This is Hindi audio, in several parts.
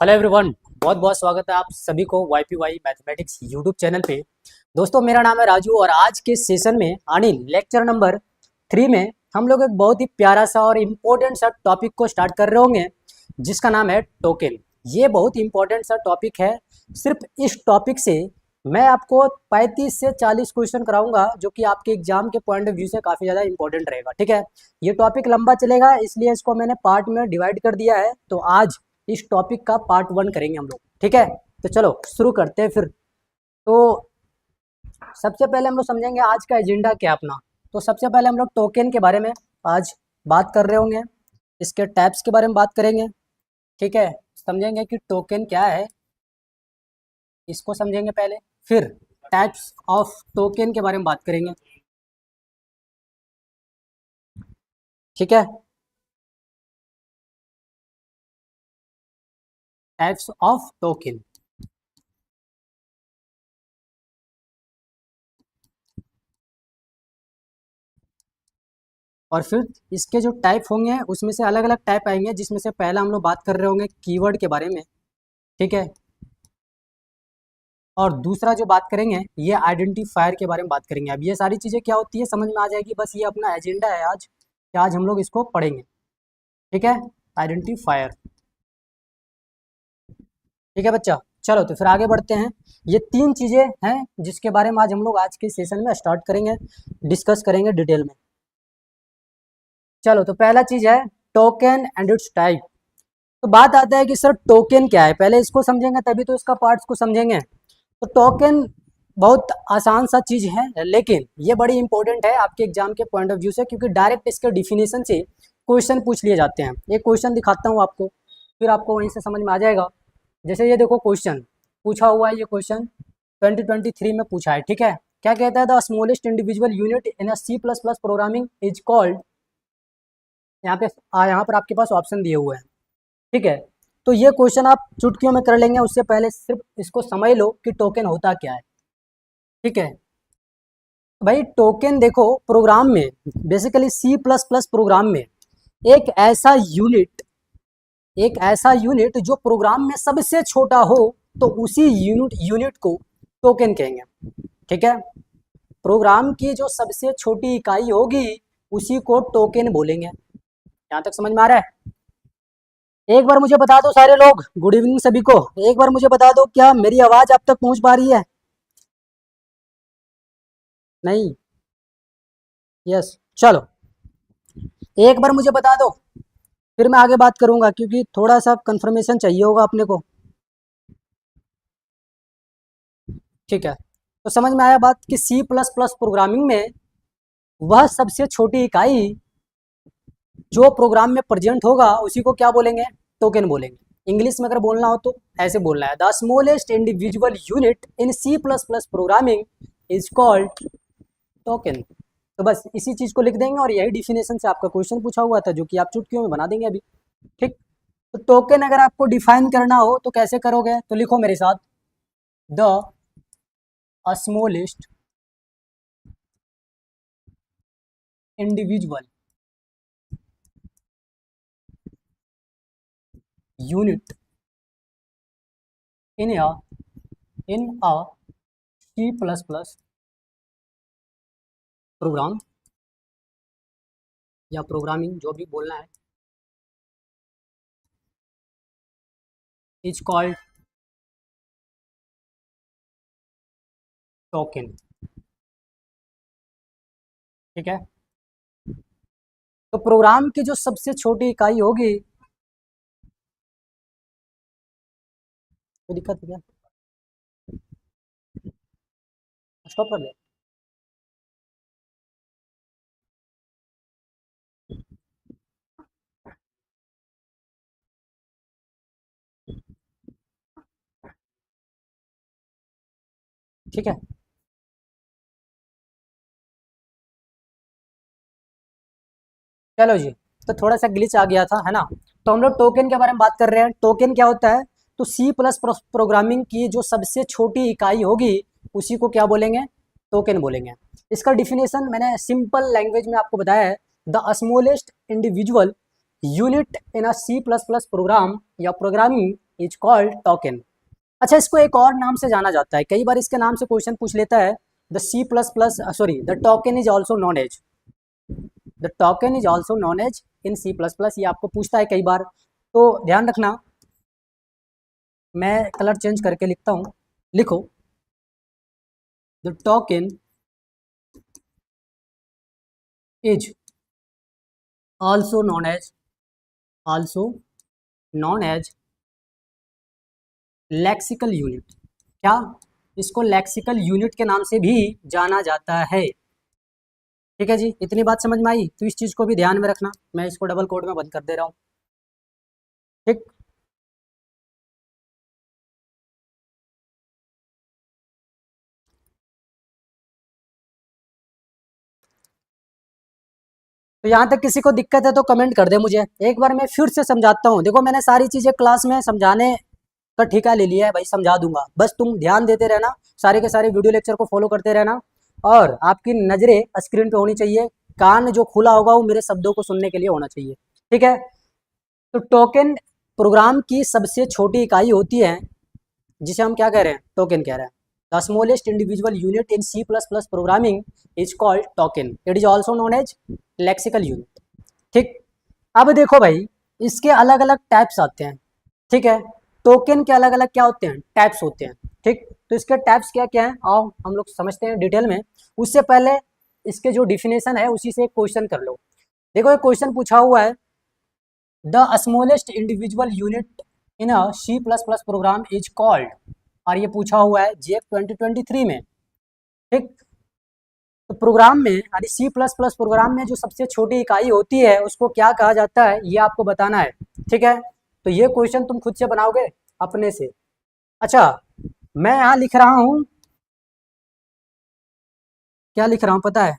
हेलो एवरीवन, बहुत बहुत स्वागत है आप सभी को YPY मैथमेटिक्स यूट्यूब चैनल पे। दोस्तों, मेरा नाम है राजू और आज के सेशन में अनिल लेक्चर नंबर 3 में हम लोग एक बहुत ही प्यारा सा और इम्पोर्टेंट सा टॉपिक को स्टार्ट कर रहे होंगे जिसका नाम है टोकन। ये बहुत ही इम्पोर्टेंट सा टॉपिक है। सिर्फ इस टॉपिक से मैं आपको 35 से 40 क्वेश्चन कराऊंगा जो कि आपके एग्जाम के पॉइंट ऑफ व्यू से काफ़ी ज़्यादा इंपॉर्टेंट रहेगा। ठीक है, ये टॉपिक लंबा चलेगा इसलिए इसको मैंने पार्ट में डिवाइड कर दिया है। तो आज इस टॉपिक का पार्ट 1 करेंगे हम लोग। ठीक है, तो चलो शुरू करते हैं फिर। तो सबसे पहले हम लोग समझेंगे आज का एजेंडा क्या अपना। तो सबसे पहले हम लोग टोकन के बारे में आज बात कर रहे होंगे, इसके टाइप्स के बारे में बात करेंगे। ठीक है, समझेंगे कि टोकन क्या है, इसको समझेंगे पहले, फिर टाइप्स ऑफ टोकन के बारे में बात करेंगे। ठीक है, टाइप्स ऑफ टोकन। और फिर इसके जो टाइप होंगे उसमें से अलग अलग टाइप आएंगे, जिसमें से पहला हम लोग बात कर रहे होंगे कीवर्ड के बारे में। ठीक है, और दूसरा जो बात करेंगे ये आइडेंटिफायर के बारे में बात करेंगे। अब ये सारी चीज़ें क्या होती है समझ में आ जाएगी, बस ये अपना एजेंडा है आज कि आज हम लोग इसको पढ़ेंगे। ठीक है, आइडेंटिफायर। ठीक है बच्चा, चलो तो फिर आगे बढ़ते हैं। ये 3 चीज़ें हैं जिसके बारे में आज हम लोग आज के सेशन में स्टार्ट करेंगे, डिस्कस करेंगे डिटेल में। चलो, तो पहला चीज़ है टोकन एंड इट्स टाइप। तो बात आता है कि सर टोकन क्या है, पहले इसको समझेंगे तभी तो इसका पार्ट्स को समझेंगे। तो टोकन बहुत आसान सा चीज़ है लेकिन ये बड़ी इंपॉर्टेंट है आपके एग्जाम के पॉइंट ऑफ व्यू से, क्योंकि डायरेक्ट इसके डिफिनेशन से क्वेश्चन पूछ लिए जाते हैं। एक क्वेश्चन दिखाता हूँ आपको, फिर आपको वहीं से समझ में आ जाएगा। जैसे ये देखो क्वेश्चन पूछा हुआ है, ये क्वेश्चन 2023 में पूछा है। ठीक है, क्या कहता है, the smallest individual unit in C++ programming is called. यहाँ पर आपके पास ऑप्शन दिए हुए हैं। ठीक है, तो ये क्वेश्चन आप चुटकियों में कर लेंगे, उससे पहले सिर्फ इसको समझ लो कि टोकन होता क्या है। ठीक है भाई, टोकन देखो प्रोग्राम में, बेसिकली C++ प्रोग्राम में एक ऐसा यूनिट, जो प्रोग्राम में सबसे छोटा हो तो उसी यूनिट को टोकन कहेंगे। ठीक है, प्रोग्राम की जो सबसे छोटी इकाई होगी उसी को टोकन बोलेंगे। यहाँ तक समझ में आ रहा है? एक बार मुझे बता दो सारे लोग, गुड इवनिंग सभी को, एक बार मुझे बता दो क्या मेरी आवाज आप तक पहुंच पा रही है? नहीं? यस, चलो एक बार मुझे बता दो, फिर मैं आगे बात करूंगा क्योंकि थोड़ा सा कंफर्मेशन चाहिए होगा अपने को। ठीक है, तो समझ में आया बात कि C++ प्रोग्रामिंग में वह सबसे छोटी इकाई जो प्रोग्राम में प्रेजेंट होगा उसी को क्या बोलेंगे? टोकन बोलेंगे। इंग्लिश में अगर बोलना हो तो ऐसे बोलना है, the smallest individual unit in C++ programming is called token. तो बस इसी चीज को लिख देंगे और यही डिफिनेशन से आपका क्वेश्चन पूछा हुआ था जो कि आप चुटकियों में बना देंगे अभी। ठीक, तो टोकन अगर आपको डिफाइन करना हो तो कैसे करोगे? तो लिखो मेरे साथ, the smallest individual unit in a C++ program या प्रोग्रामिंग जो भी बोलना है इज कॉल्ड टोकन। ठीक है, तो प्रोग्राम की जो सबसे छोटी इकाई होगी, कोई दिक्कत है क्या? स्टॉप कर दे। ठीक है, चलो जी, तो थोड़ा सा ग्लिच आ गया था, है ना? तो हम लोग टोकन के बारे में बात कर रहे हैं। टोकन क्या होता है? तो C++ प्रोग्रामिंग की जो सबसे छोटी इकाई होगी उसी को क्या बोलेंगे? टोकन बोलेंगे। इसका डिफिनेशन मैंने सिंपल लैंग्वेज में आपको बताया है, the smallest individual unit in C++ program या प्रोग्रामिंग इज कॉल्ड टोकन। अच्छा, इसको एक और नाम से जाना जाता है, कई बार इसके नाम से क्वेश्चन पूछ लेता है, the C plus plus sorry the token is also known as, the token is also known as in C plus plus, ये आपको पूछता है कई बार, तो ध्यान रखना। मैं कलर चेंज करके लिखता हूँ, लिखो the token is also known as, also known as lexical unit. क्या, इसको लेक्सिकल यूनिट के नाम से भी जाना जाता है। ठीक है जी, इतनी बात समझ में आई, तो इस चीज़ को भी ध्यान में रखना, मैं इसको डबल कोड में बंद कर दे रहा हूँ। ठीक, तो यहाँ तक किसी को दिक्कत है तो कमेंट कर दे मुझे, एक बार मैं फिर से समझाता हूँ। देखो मैंने सारी चीज़ें क्लास में समझाने का ठेका ले लिया है भाई, समझा दूंगा, बस तुम ध्यान देते रहना, सारे के सारे वीडियो लेक्चर को फॉलो करते रहना, और आपकी नज़रें स्क्रीन पे होनी चाहिए, कान जो खुला होगा वो मेरे शब्दों को सुनने के लिए होना चाहिए। ठीक है, तो टोकन प्रोग्राम की सबसे छोटी इकाई होती है, जिसे हम क्या कह रहे हैं, टोकन कह रहे हैं। The smallest individual unit in C plus plus programming is called token, it is also known as lexical unit. ठीक, अब देखो भाई, इसके अलग अलग टाइप्स आते हैं। ठीक है, टोकन के अलग अलग क्या होते हैं, टाइप्स होते हैं। ठीक, तो इसके टाइप्स क्या क्या हैं, आओ हम लोग समझते हैं डिटेल में। उससे पहले इसके जो डिफिनेशन है उसी से एक क्वेश्चन कर लो। देखो एक क्वेश्चन पूछा हुआ है, the smallest individual unit in a C plus plus program is called, और ये पूछा हुआ है जेक 2023 में। ठीक, तो प्रोग्राम में यानी सी प्लस प्लस प्रोग्राम में जो सबसे छोटी इकाई होती है उसको क्या कहा जाता है, ये आपको बताना है। ठीक है, तो ये क्वेश्चन तुम खुद से बनाओगे अपने से। अच्छा, मैं यहाँ लिख रहा हूँ, क्या लिख रहा हूँ पता है,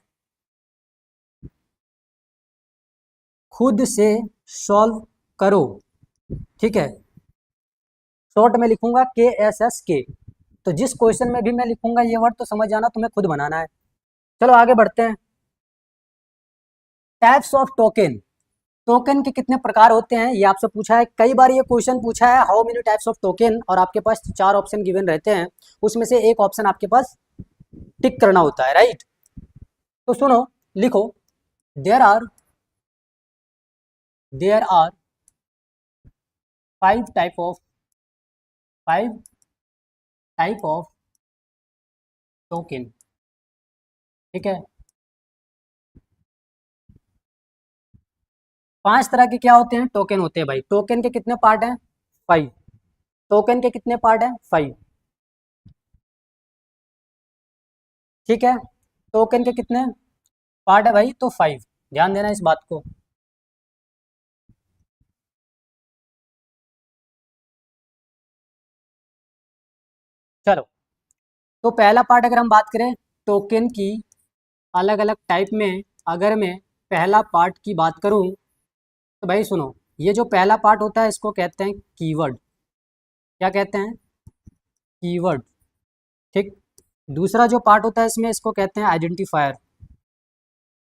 खुद से सॉल्व करो। ठीक है, शॉर्ट में लिखूंगा KSSK, तो जिस क्वेश्चन में भी मैं लिखूंगा ये वर्ड तो समझ जाना तुम्हें खुद बनाना है। चलो आगे बढ़ते हैं। टाइप्स ऑफ टोकन, टोकन के कितने प्रकार होते हैं ये आपसे पूछा है, कई बार ये क्वेश्चन पूछा है, how many types of token, और आपके पास 4 ऑप्शन गिवन रहते हैं, उसमें से एक ऑप्शन आपके पास टिक करना होता है, राइट। तो सुनो, लिखो, there are 5 type of token. ठीक है, 5 तरह के क्या होते हैं, टोकन होते हैं भाई। टोकन के कितने पार्ट हैं, 5। टोकन के कितने पार्ट हैं, 5। ठीक है, टोकन के कितने पार्ट है भाई, तो 5, ध्यान देना इस बात को। चलो, तो पहला पार्ट अगर हम बात करें टोकन की अलग अलग टाइप में, अगर मैं पहला पार्ट की बात करूं, तो भाई सुनो, ये जो पहला पार्ट होता है इसको कहते हैं कीवर्ड। क्या कहते हैं, कीवर्ड। ठीक, दूसरा जो पार्ट होता है इसमें, इसको कहते हैं आइडेंटिफायर,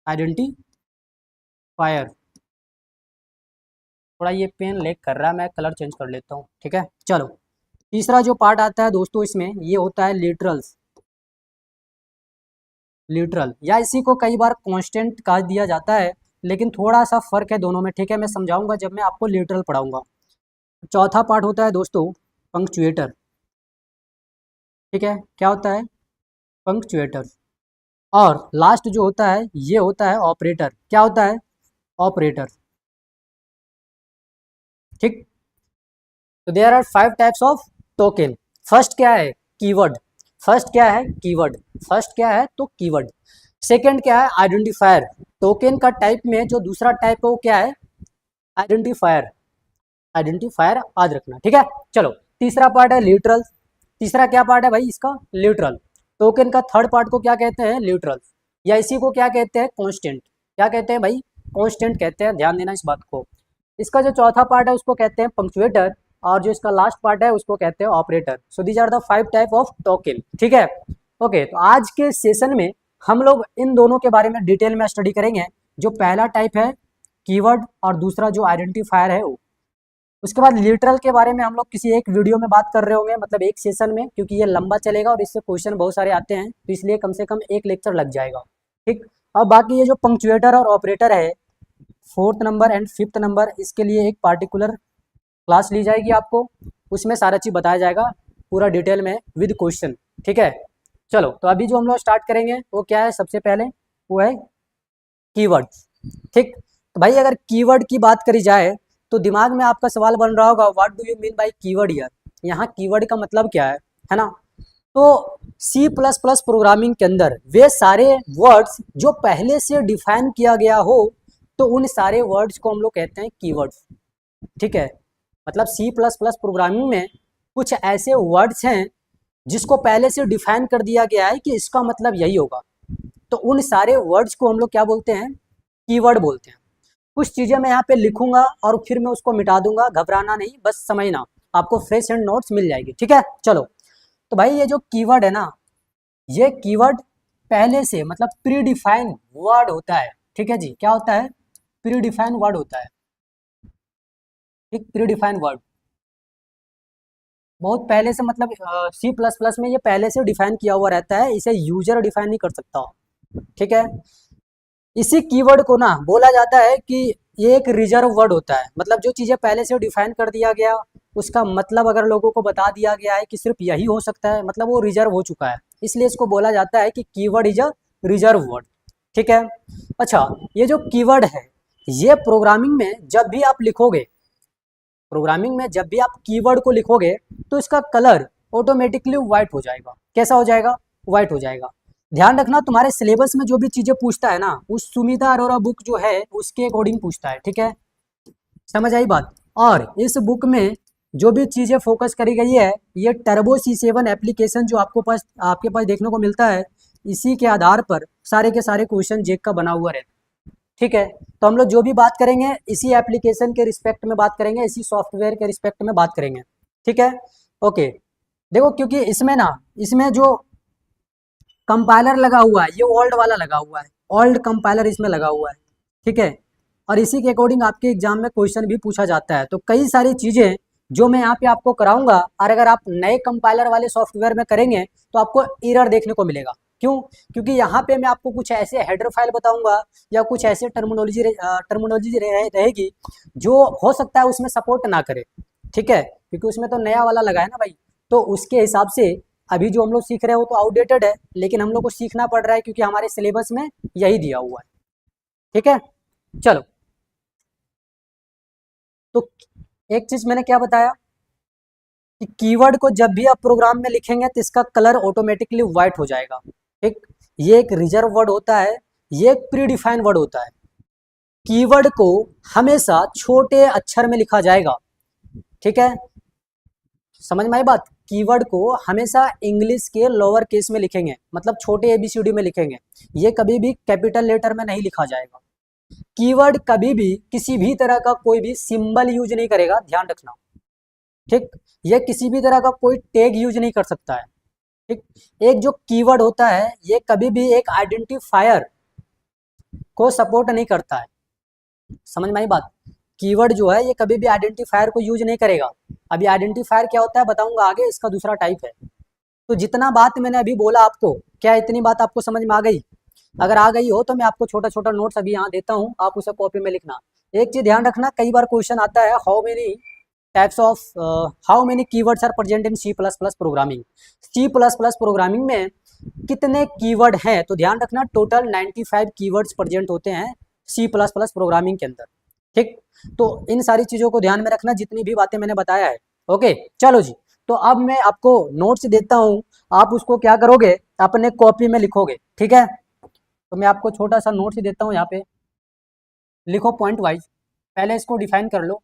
आइडेंटिफायर। थोड़ा ये पेन लेग कर रहा है, मैं कलर चेंज कर लेता हूँ। ठीक है, चलो, तीसरा जो पार्ट आता है दोस्तों इसमें, ये होता है लिटरल्स, लिटरल, या इसी को कई बार कांस्टेंट कहा दिया जाता है, लेकिन थोड़ा सा फर्क है दोनों में। ठीक है, मैं समझाऊंगा जब मैं आपको लिटरल पढ़ाऊंगा। चौथा पार्ट होता है दोस्तों पंक्चुएटर। ठीक है, क्या होता है, पंक्चुएटर। और लास्ट जो होता है ये होता है ऑपरेटर। क्या होता है, ऑपरेटर। ठीक, तो there are 5 types of token. First क्या है, कीवर्ड। फर्स्ट क्या है, कीवर्ड। फर्स्ट क्या है, तो कीवर्ड। सेकंड क्या है, आइडेंटिफायर। टोकन का टाइप में जो दूसरा टाइप है वो क्या है, आइडेंटिफायर। आइडेंटिफायर याद रखना। ठीक है, चलो, तीसरा पार्ट है लिटरल। तीसरा क्या पार्ट है भाई इसका, लिटरल। टोकन का थर्ड पार्ट को क्या कहते हैं, लिटरल, या इसी को क्या कहते हैं, कांस्टेंट। क्या कहते हैं भाई, कांस्टेंट कहते हैं, ध्यान देना इस बात को। इसका जो चौथा पार्ट है उसको कहते हैं पंक्चुएटर, और जो इसका लास्ट पार्ट है उसको कहते हैं operator. So these are the 5 type of token. ठीक है, ओके, तो आज के सेशन में हम लोग इन दोनों के बारे में डिटेल में स्टडी करेंगे। जो पहला टाइप है कीवर्ड, और दूसरा जो आइडेंटिफायर है वो। उसके बाद लिटरल के बारे में हम लोग किसी एक वीडियो में बात कर रहे होंगे, मतलब एक सेशन में, क्योंकि ये लंबा चलेगा और इससे क्वेश्चन बहुत सारे आते हैं, तो इसलिए कम से कम एक लेक्चर लग जाएगा। ठीक। अब बाकी ये जो पंक्चुएटर और ऑपरेटर है, 4th number and 5th number, इसके लिए एक पार्टिकुलर क्लास ली जाएगी आपको, उसमें सारा चीज़ बताया जाएगा पूरा डिटेल में विद क्वेश्चन। ठीक है, चलो तो अभी जो हम लोग स्टार्ट करेंगे वो क्या है, सबसे पहले वो है कीवर्ड। ठीक, तो भाई अगर कीवर्ड की बात करी जाए तो दिमाग में आपका सवाल बन रहा होगा, what do you mean by keyword यार, यहाँ कीवर्ड का मतलब क्या है ना। तो सी प्लस प्लस प्रोग्रामिंग के अंदर वे सारे वर्ड्स जो पहले से डिफाइन किया गया हो, तो उन सारे वर्ड्स को हम लोग कहते हैं कीवर्ड्स। ठीक है, मतलब सी प्लस प्लस प्रोग्रामिंग में कुछ ऐसे वर्ड्स हैं जिसको पहले से डिफाइन कर दिया गया है कि इसका मतलब यही होगा, तो उन सारे वर्ड्स को हम लोग क्या बोलते हैं, कीवर्ड बोलते हैं। कुछ चीज़ें मैं यहाँ पे लिखूंगा और फिर मैं उसको मिटा दूंगा, घबराना नहीं, बस समझना, आपको फ्रेश एंड नोट्स मिल जाएगी। ठीक है, चलो तो भाई ये जो कीवर्ड है ना, ये कीवर्ड पहले से मतलब प्री डिफाइन वर्ड होता है। ठीक है जी, क्या होता है, प्री डिफाइन वर्ड होता है। ठीक, प्री डिफाइन वर्ड बहुत पहले से, मतलब सी प्लस प्लस में ये पहले से डिफाइन किया हुआ रहता है, इसे यूजर डिफाइन नहीं कर सकता। ठीक है, इसी कीवर्ड को ना बोला जाता है कि ये एक रिजर्व वर्ड होता है, मतलब जो चीज़ें पहले से डिफाइन कर दिया गया उसका मतलब अगर लोगों को बता दिया गया है कि सिर्फ यही हो सकता है, मतलब वो रिजर्व हो चुका है, इसलिए इसको बोला जाता है कि keyword is a reserve word. ठीक है, अच्छा ये जो कीवर्ड है, ये प्रोग्रामिंग में जब भी आप लिखोगे, प्रोग्रामिंग में जब भी आप कीवर्ड को लिखोगे तो इसका कलर ऑटोमेटिकली वाइट हो जाएगा। कैसा हो जाएगा, वाइट हो जाएगा। ध्यान रखना, तुम्हारे सिलेबस में जो भी चीजें पूछता है ना, उस सुमिता अरोरा बुक जो है उसके अकॉर्डिंग पूछता है। ठीक है, समझ आई बात। और इस बुक में जो भी चीजें फोकस करी गई है, ये टर्बो C7 एप्लीकेशन जो आपके पास देखने को मिलता है, इसी के आधार पर सारे के सारे क्वेश्चन जेक का बना हुआ रहता है। ठीक है, तो हम लोग जो भी बात करेंगे इसी एप्लीकेशन के रिस्पेक्ट में बात करेंगे, इसी सॉफ्टवेयर के रिस्पेक्ट में बात करेंगे। ठीक है, ओके। देखो क्योंकि इसमें ना, इसमें जो कंपाइलर लगा हुआ है ये ओल्ड वाला लगा हुआ है, ओल्ड कंपाइलर इसमें लगा हुआ है। ठीक है, और इसी के अकॉर्डिंग आपके एग्जाम में क्वेश्चन भी पूछा जाता है। तो कई सारी चीज़ें जो मैं यहाँ पे आपको कराऊंगा, और अगर आप नए कंपाइलर वाले सॉफ्टवेयर में करेंगे तो आपको एरर देखने को मिलेगा। क्यों, क्योंकि यहाँ पे मैं आपको कुछ ऐसे हेडर फाइल बताऊंगा या कुछ ऐसे टर्मिनोलॉजी रहेगी जो हो सकता है उसमें सपोर्ट ना करे। ठीक है, क्योंकि उसमें तो नया वाला लगा है ना भाई, तो उसके हिसाब से अभी जो हम लोग सीख रहे हो तो आउटडेटेड है, लेकिन हम लोग को सीखना पड़ रहा है क्योंकि हमारे सिलेबस में यही दिया हुआ है। ठीक है, चलो तो एक चीज मैंने क्या बताया कि कीवर्ड को जब भी आप प्रोग्राम में लिखेंगे तो इसका कलर ऑटोमेटिकली व्हाइट हो जाएगा। ठीक, ये एक रिजर्व वर्ड होता है, ये एक प्री डिफाइन वर्ड होता है। कीवर्ड को हमेशा छोटे अक्षर में लिखा जाएगा। ठीक है, समझ में आई बात, कीवर्ड को हमेशा इंग्लिश के लोअर केस में लिखेंगे, मतलब छोटे ABCD में लिखेंगे, ये कभी भी कैपिटल लेटर में नहीं लिखा जाएगा। कीवर्ड कभी भी किसी भी तरह का कोई भी सिंबल यूज नहीं करेगा, ध्यान रखना। ठीक, ये किसी भी तरह का कोई टैग यूज नहीं कर सकता है। ठीक, एक जो कीवर्ड होता है ये कभी भी एक आइडेंटिफायर को सपोर्ट नहीं करता है। समझ में आई बात, कीवर्ड जो है ये कभी भी आइडेंटिफायर को यूज नहीं करेगा। अभी आइडेंटिफायर क्या होता है बताऊंगा आगे, इसका दूसरा टाइप है। तो जितना बात मैंने अभी बोला आपको, क्या इतनी बात आपको समझ में आ गई? अगर आ गई हो तो मैं आपको छोटा छोटा नोट्स अभी यहाँ देता हूँ, आप उसे कॉपी में लिखना। एक चीज ध्यान रखना, कई बार क्वेश्चन आता है, how many keywords are present in C++ प्रोग्रामिंग। C++ प्रोग्रामिंग में कितने कीवर्ड हैं, तो ध्यान रखना टोटल 95 कीवर्ड्स प्रेजेंट होते हैं C++ प्रोग्रामिंग के अंदर। ठीक, तो इन सारी चीज़ों को ध्यान में रखना जितनी भी बातें मैंने बताया है। ओके, चलो जी, तो अब मैं आपको नोट्स देता हूँ, आप उसको क्या करोगे, अपने कॉपी में लिखोगे। ठीक है, तो मैं आपको छोटा सा नोट्स देता हूँ, यहाँ पे लिखो पॉइंट वाइज। पहले इसको डिफाइन कर लो,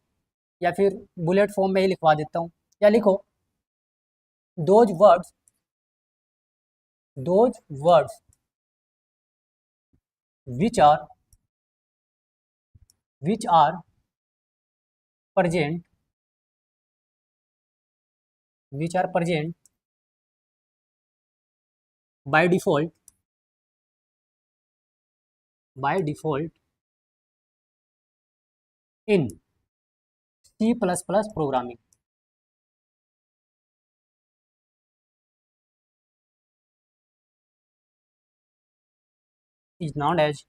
या फिर बुलेट फॉर्म में ही लिखवा देता हूँ, या लिखो those words, those words which are which are present which are present by default by default in C plus plus programming is known as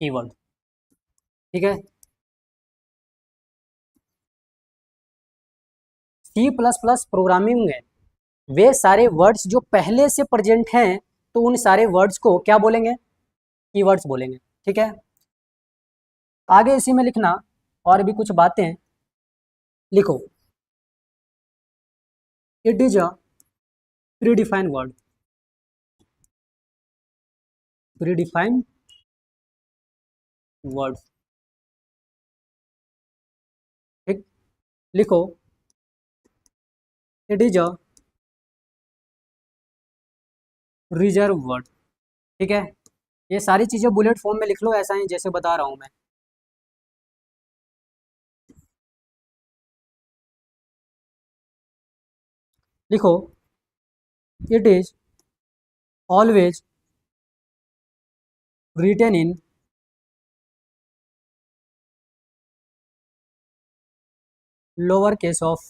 keyword. ठीक है, सी प्लस प्लस प्रोग्रामिंग में वे सारे वर्ड्स जो पहले से प्रेजेंट हैं तो उन सारे वर्ड्स को क्या बोलेंगे, कीवर्ड्स बोलेंगे। ठीक है, आगे इसी में लिखना और भी कुछ बातें लिखो। It is a predefined word, predefined word. ठीक, लिखो it is a reserve word. ठीक है, ये सारी चीजें बुलेट फॉर्म में लिख लो, ऐसा ही जैसे बता रहा हूं मैं। लिखो it is always written in lower case of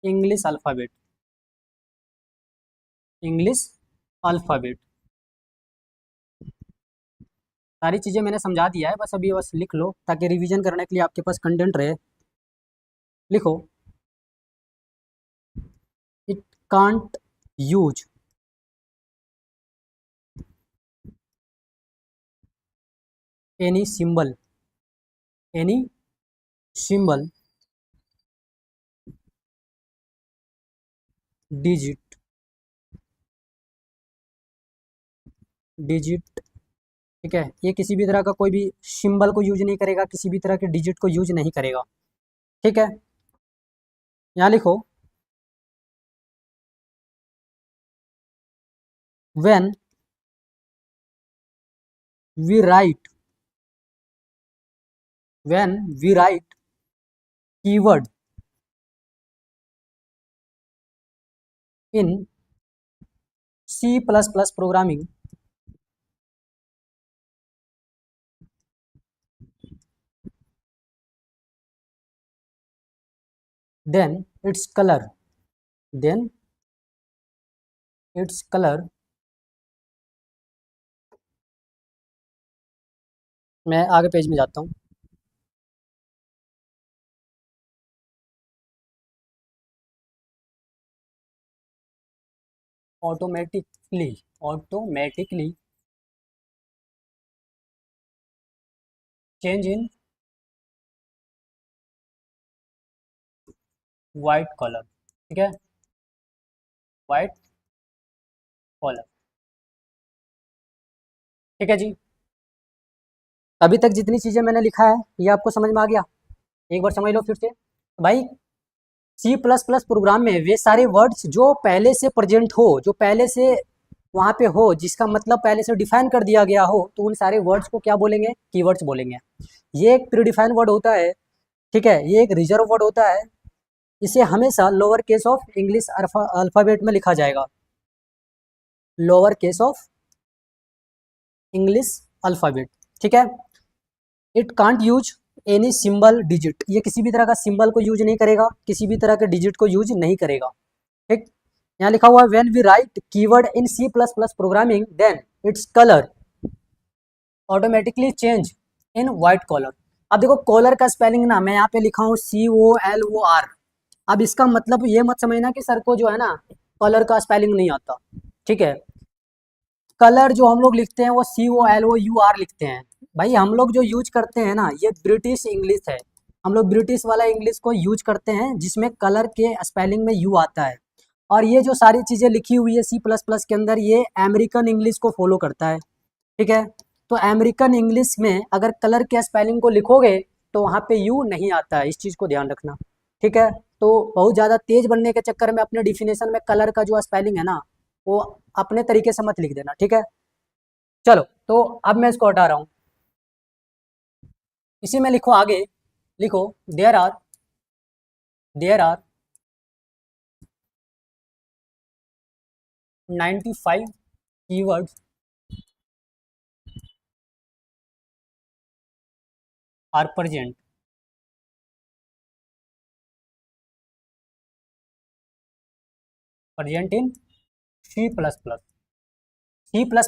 English alphabet, English alphabet। सारी चीज़ें मैंने समझा दिया है, बस अभी बस लिख लो ताकि रिवीजन करने के लिए आपके पास कंटेंट रहे। लिखो it can't use any symbol, any symbol, digit, digit. ठीक है, ये किसी भी तरह का कोई भी सिंबल को यूज नहीं करेगा, किसी भी तरह के डिजिट को यूज नहीं करेगा। ठीक है, यहाँ लिखो when we write, when we write keyword in C++ programming, then its color, then its color, मैं आगे पेज में जाता हूँ। Automatically, automatically change in white colour. ठीक है, वाइट कलर। ठीक है जी, अभी तक जितनी चीज़ें मैंने लिखा है ये आपको समझ में आ गया? एक बार समझ लो फिर से भाई। सी प्लस प्लस प्रोग्राम में वे सारे वर्ड्स जो पहले से प्रेजेंट हो, जो पहले से वहाँ पे हो, जिसका मतलब पहले से डिफाइन कर दिया गया हो, तो उन सारे वर्ड्स को क्या बोलेंगे, कीवर्ड्स बोलेंगे। ये एक प्रीडिफाइन वर्ड होता है। ठीक है, ये एक रिजर्व वर्ड होता है, इसे हमेशा lower case of English alphabet में लिखा जाएगा, lower case of English alphabet. ठीक है, it can't use any symbol digit, ये किसी भी तरह का सिंबल को यूज नहीं करेगा, किसी भी तरह के डिजिट को यूज नहीं करेगा। ठीक, यहाँ लिखा हुआ है when we write keyword in C plus plus programming then it's colour automatically change in white colour. अब देखो कॉलर का स्पेलिंग ना मैं यहाँ पे लिखा हूँ COLOR। अब इसका मतलब ये मत समझना कि सर को जो है ना कलर का स्पेलिंग नहीं आता। ठीक है, कलर जो हम लोग लिखते हैं वो COLOUR लिखते हैं। भाई हम लोग जो यूज करते हैं ना ये ब्रिटिश इंग्लिश है, हम लोग ब्रिटिश वाला इंग्लिश को यूज करते हैं जिसमें कलर के स्पेलिंग में यू आता है। और ये जो सारी चीज़ें लिखी हुई है सी प्लस प्लस के अंदर ये अमेरिकन इंग्लिश को फॉलो करता है। ठीक है, तो अमेरिकन इंग्लिश में अगर कलर के स्पेलिंग को लिखोगे तो वहाँ पे यू नहीं आता है, इस चीज़ को ध्यान रखना। ठीक है, तो बहुत ज़्यादा तेज बनने के चक्कर में अपने डिफिनेशन में कलर का जो स्पेलिंग है ना वो अपने तरीके से मत लिख देना। ठीक है, चलो तो अब मैं इसको हटा रहा हूँ। इसी में लिखो आगे, लिखो there are 95 keywords are present in C plus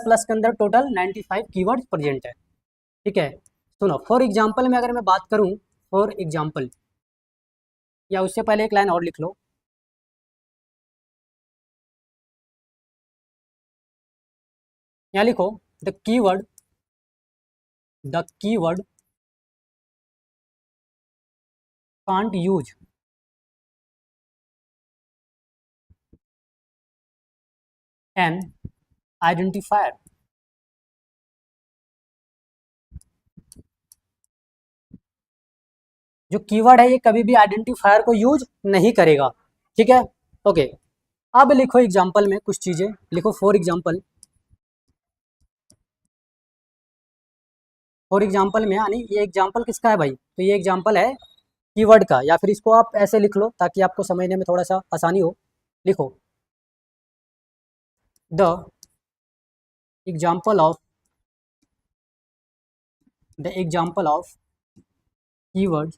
plus के अंदर टोटल 95 कीवर्ड्स प्रेजेंट है। ठीक है, सुनो, फॉर एग्जाम्पल में अगर मैं बात करूं, फॉर एग्जाम्पल, या उससे पहले एक लाइन और लिख लो, यहाँ लिखो the keyword can't use an identifier. जो कीवर्ड है ये कभी भी आइडेंटिफायर को यूज नहीं करेगा। ठीक है, ओके। अब लिखो एग्जाम्पल में कुछ चीजें लिखो। फॉर एग्जाम्पल में, यानी ये एग्जाम्पल किसका है भाई, तो ये एग्जाम्पल है कीवर्ड का, या फिर इसको आप ऐसे लिख लो ताकि आपको समझने में थोड़ा सा आसानी हो। लिखो the example of keyword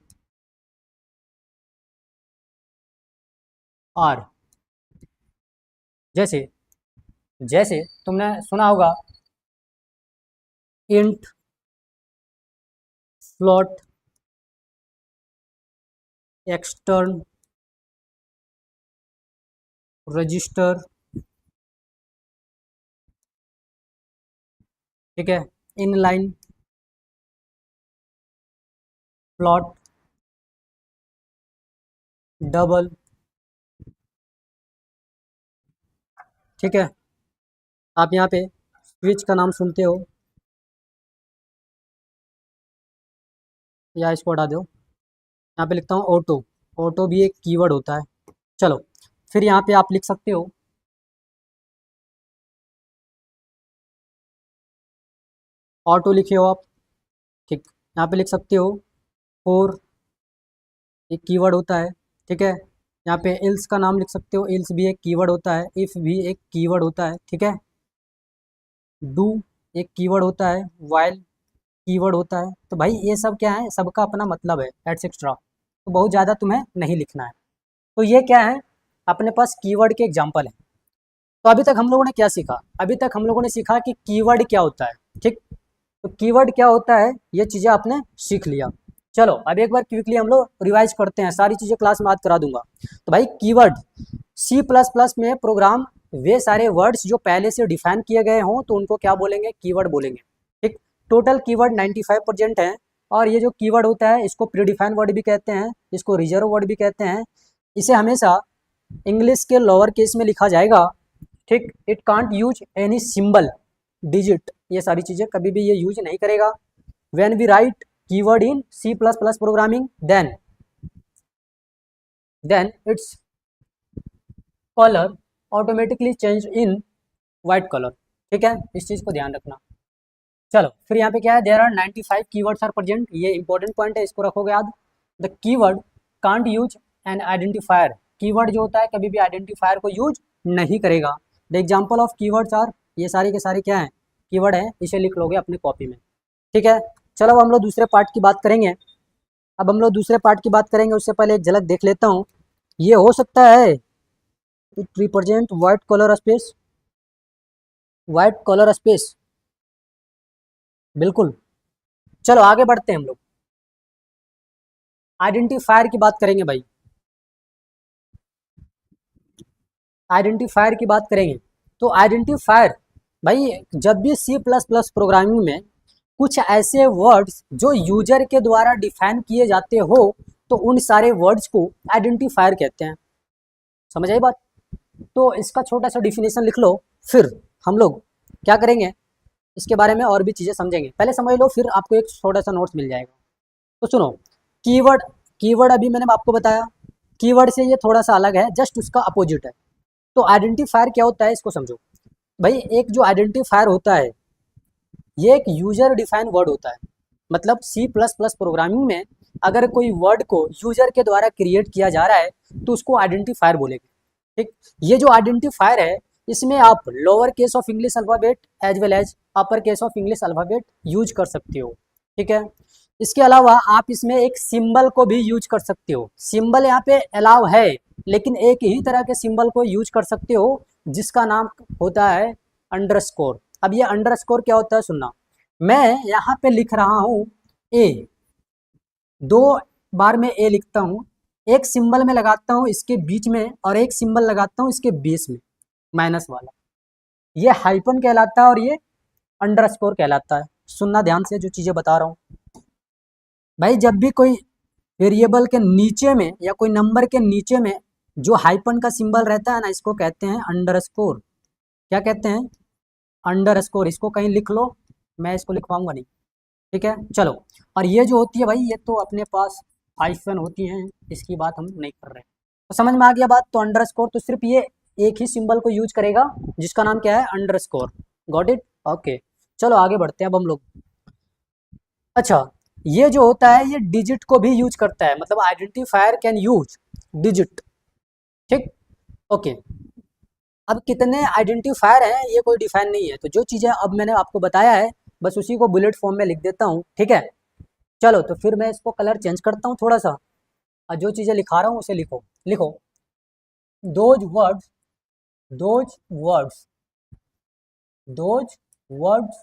are, जैसे जैसे तुमने सुना होगा इंट, फ्लोट, एक्सटर्न, रजिस्टर। ठीक है, इनलाइन, फ्लोट, डबल। ठीक है, आप यहाँ पे स्विच का नाम सुनते हो, या इसको हटा दो। यहाँ पे लिखता हूँ ऑटो, ऑटो भी एक कीवर्ड होता है। चलो, फिर यहाँ पे आप लिख सकते हो ऑटो, लिखे हो आप। ठीक, यहाँ पे लिख सकते हो फॉर, एक कीवर्ड होता है। ठीक है, यहाँ पे एल्स का नाम लिख सकते हो, एल्स भी एक कीवर्ड होता है, इफ़ भी एक कीवर्ड होता है। ठीक है, डू एक कीवर्ड होता है, वाइल कीवर्ड होता है। तो भाई ये सब क्या है, सबका अपना मतलब है, एटसेट्रा। तो बहुत ज़्यादा तुम्हें नहीं लिखना है। तो ये क्या है, अपने पास कीवर्ड के एग्जाम्पल है। तो अभी तक हम लोगों ने क्या सीखा, अभी तक हम लोगों ने सीखा कि कीवर्ड क्या होता है। ठीक, तो कीवर्ड क्या होता है ये चीज़ें आपने सीख लिया। चलो अब एक बार क्विकली हम लोग रिवाइज करते हैं, सारी चीज़ें क्लास में याद करा दूंगा। तो भाई कीवर्ड, सी प्लस प्लस में प्रोग्राम, वे सारे वर्ड्स जो पहले से डिफाइन किए गए हों तो उनको क्या बोलेंगे, कीवर्ड बोलेंगे। ठीक, टोटल कीवर्ड 95% है। और ये जो कीवर्ड होता है इसको प्रीडिफाइन वर्ड भी कहते हैं, इसको रिजर्व वर्ड भी कहते हैं। इसे हमेशा इंग्लिश के लोअर केस में लिखा जाएगा। ठीक, it can't use any symbol, digit, ये सारी चीज़ें कभी भी ये यूज नहीं करेगा। When we write keyword in C plus plus programming then it's colour automatically change in white colour. ठीक है, इस चीज़ को ध्यान रखना। चलो फिर यहाँ पे क्या है, there are 95 keywords are present, ये इंपॉर्टेंट पॉइंट है, इसको रखोगे याद। The keyword can't use an identifier, keyword जो होता है कभी भी आइडेंटिफायर को यूज नहीं करेगा। The example of keywords are, ये सारे के सारे क्या है, कीवर्ड है, इसे लिख लोगे अपनी कॉपी में। ठीक है, चलो अब हम लोग दूसरे पार्ट की बात करेंगे। उससे पहले एक झलक देख लेता हूँ। ये हो सकता है it represent white colour space, बिल्कुल। चलो आगे बढ़ते हैं, हम लोग आइडेंटिफायर की बात करेंगे भाई। आइडेंटिफायर की बात करेंगे तो आइडेंटिफायर भाई, जब भी सी प्लस प्लस प्रोग्रामिंग में कुछ ऐसे वर्ड्स जो यूजर के द्वारा डिफाइन किए जाते हो तो उन सारे वर्ड्स को आइडेंटिफायर कहते हैं। समझ आई बात? तो इसका छोटा सा डिफिनेशन लिख लो, फिर हम लोग क्या करेंगे, इसके बारे में और भी चीज़ें समझेंगे। पहले समझ लो, फिर आपको एक छोटा सा नोट्स मिल जाएगा। तो सुनो, कीवर्ड, कीवर्ड अभी मैंने आपको बताया, कीवर्ड से ये थोड़ा सा अलग है, जस्ट उसका अपोजिट है। तो आइडेंटिफायर क्या होता है इसको समझो भाई। एक जो आइडेंटिफायर होता है ये एक यूजर डिफाइन वर्ड होता है। मतलब सी प्लस प्लस प्रोग्रामिंग में अगर कोई वर्ड को यूजर के द्वारा क्रिएट किया जा रहा है तो उसको आइडेंटिफायर बोलेंगे। ठीक, ये जो आइडेंटिफायर है इसमें आप lower case of English alphabet as well as upper case of English alphabet use कर सकते हो। ठीक है, इसके अलावा आप इसमें एक सिंबल को भी यूज कर सकते हो। सिंबल यहाँ पे अलाउ है, लेकिन एक ही तरह के सिंबल को यूज कर सकते हो जिसका नाम होता है अंडरस्कोर। अब ये अंडरस्कोर क्या होता है सुनना, मैं यहाँ पे लिख रहा हूँ ए, 2 बार में ए लिखता हूँ, एक सिंबल में लगाता हूँ इसके बीच में और एक सिंबल लगाता हूँ इसके बेस में, माइनस वाला, ये हाइपन कहलाता है और ये अंडरस्कोर कहलाता है। सुनना ध्यान से जो चीजें बता रहा हूँ भाई, जब भी कोई वेरिएबल के नीचे में या कोई नंबर के नीचे में जो हाइपन का सिंबल रहता है ना, इसको कहते हैं अंडरस्कोर। क्या कहते हैं? अंडरस्कोर। इसको कहीं लिख लो, मैं इसको लिखवाऊंगा नहीं, ठीक है। चलो, और ये जो होती है भाई, ये तो अपने पास हाइफन होती हैं, इसकी बात हम नहीं कर रहे। तो समझ में आ गया बात। तो अंडरस्कोर तो सिर्फ ये एक ही सिंबल को यूज करेगा जिसका नाम क्या है? अंडरस्कोर। Got it? ओके, चलो आगे बढ़ते हैं अब हम लोग। अच्छा, ये जो होता है ये डिजिट को भी यूज करता है, मतलब आइडेंटिफायर कैन यूज डिजिट, ठीक। ओके, अब कितने आइडेंटिफायर हैं ये कोई डिफाइन नहीं है, तो जो चीज़ें अब मैंने आपको बताया है बस उसी को बुलेट फॉर्म में लिख देता हूँ, ठीक है। चलो, तो फिर मैं इसको कलर चेंज करता हूँ थोड़ा सा, और जो चीज़ें लिखा रहा हूँ उसे लिखो। लिखो, those words, those words, those words